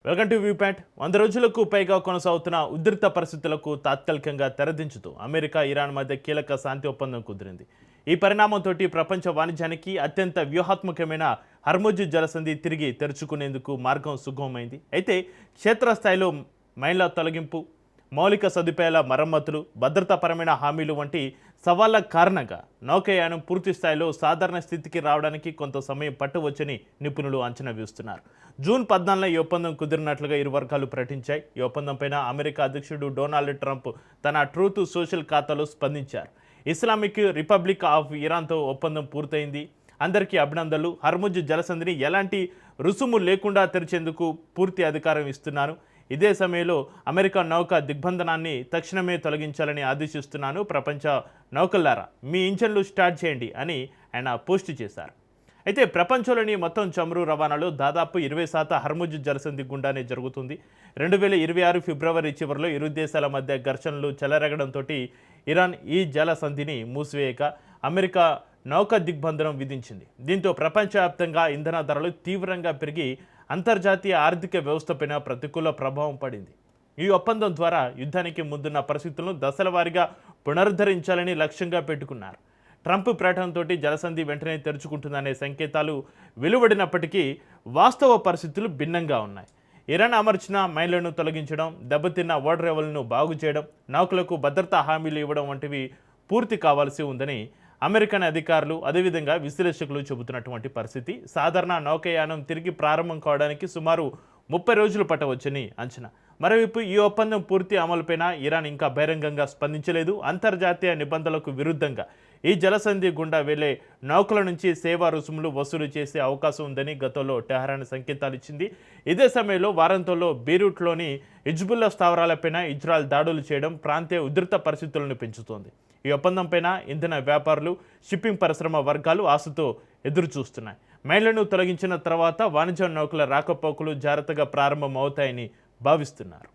Welcome to view point. 100 రోజులకు పైగా కొనసాగుతున్న ఉద్రిక్త పరిస్థితులకు తాత్కాలికంగా తెరదించుతూ అమెరికా ఇరాన్ మధ్య కీలక శాంతి ఒప్పందం కుదిరింది. ఈ పరిణామంతో ప్రపంచ వాణిజ్యానికి అత్యంత వ్యూహాత్మకమైన హర్ముజ్ జలసంధి తిరిగి తెరుచుకునేందుకు మార్గం సుగమమైంది. అయితే క్షేత్రస్థాయిలో మైన్ల తొలగింపు, మౌలిక సదుపాయాల మరమ్మతులు, భద్రతాపరమైన హామీలు వంటి సవాళ్ల కారణంగా నౌకాయానం పూర్తి స్థాయిలో సాధారణ స్థితికి రావడానికి కొంత సమయం పట్టవచ్చని నిపుణులు అంచనా వేస్తున్నారు. జూన్ 14న ఈ ఒప్పందం కుదిరినట్లుగా ఇరు వర్గాలు ప్రకటించాయి. ఈ ఒప్పందంపైన అమెరికా అధ్యక్షుడు డొనాల్డ్ ట్రంప్ తన ట్రూత్ సోషల్ ఖాతాలో స్పందించారు. ఇస్లామిక్ రిపబ్లిక్ ఆఫ్ ఇరాన్తో ఒప్పందం పూర్తయింది. అందరికీ అభినందనలు. హర్ముజ్ జలసంధిని ఎలాంటి రుసుము లేకుండా తెరిచేందుకు పూర్తి అధికారం ఇస్తున్నాను. ఇదే సమయంలో అమెరికా నౌక దిగ్బంధనాన్ని తక్షణమే తొలగించాలని ఆదేశిస్తున్నాను. ప్రపంచ నౌకల్లారా, మీ ఇంజన్లు స్టార్ట్ చేయండి అని ఆయన పోస్టు చేశారు. అయితే ప్రపంచంలోని మొత్తం చమురు రవాణాలో దాదాపు 20% హర్ముజ్ జలసంధి గుండానే జరుగుతుంది. 2026 ఫిబ్రవరి చివరిలో ఇరు దేశాల మధ్య ఘర్షణలు చెలరేగడంతో ఇరాన్ ఈ జలసంధిని మూసివేయక అమెరికా నౌక దిగ్బంధనం విధించింది. దీంతో ప్రపంచవ్యాప్తంగా ఇంధన ధరలు తీవ్రంగా పెరిగి అంతర్జాతీయ ఆర్థిక వ్యవస్థపైన ప్రతికూల ప్రభావం పడింది. ఈ ఒప్పందం ద్వారా యుద్ధానికి ముందున్న పరిస్థితులను దశలవారీగా పునరుద్ధరించాలని లక్ష్యంగా పెట్టుకున్నారు. ట్రంప్ ప్రకటనతో జలసంధి వెంటనే తెరుచుకుంటుందనే సంకేతాలు వెలువడినప్పటికీ వాస్తవ పరిస్థితులు భిన్నంగా ఉన్నాయి. ఇరాన్ అమర్చిన మైన్లను తొలగించడం, దెబ్బతిన్న ఓడరేవులను బాగు చేయడం, నౌకలకు భద్రతా హామీలు ఇవ్వడం వంటివి పూర్తి కావాల్సి ఉందని అమెరికన్ అధికారులు, అదేవిధంగా విశ్లేషకులు చెబుతున్నటువంటి పరిస్థితి. సాధారణ నౌకాయానం తిరిగి ప్రారంభం కావడానికి సుమారు 30 రోజులు పట్టవచ్చని అంచనా. మరోవైపు ఈ ఒప్పందం పూర్తి అమలుపైన ఇరాన్ ఇంకా బహిరంగంగా స్పందించలేదు. అంతర్జాతీయ నిబంధనలకు విరుద్ధంగా ఈ జలసంధి గుండా వెళ్లే నౌకల నుంచి సేవా రుసుములు వసూలు చేసే అవకాశం ఉందని గతంలో టెహరాన్ సంకేతాలు ఇచ్చింది. ఇదే సమయంలో వారాంతంలో బీరూట్లోని హిజ్బుల్లా స్థావరాలపైన ఇజ్రాయెల్ దాడులు చేయడం ప్రాంతీయ ఉధృత పరిస్థితులను పెంచుతోంది. ఈ ఒప్పందంపైన ఇంధన వ్యాపారులు, షిప్పింగ్ పరిశ్రమ వర్గాలు ఆశతో ఎదురు చూస్తున్నాయి. మైన్లను తొలగించిన తర్వాత వాణిజ్య నౌకల రాకపోకలు జాగ్రత్తగా ప్రారంభం అవుతాయని భావిస్తున్నారు.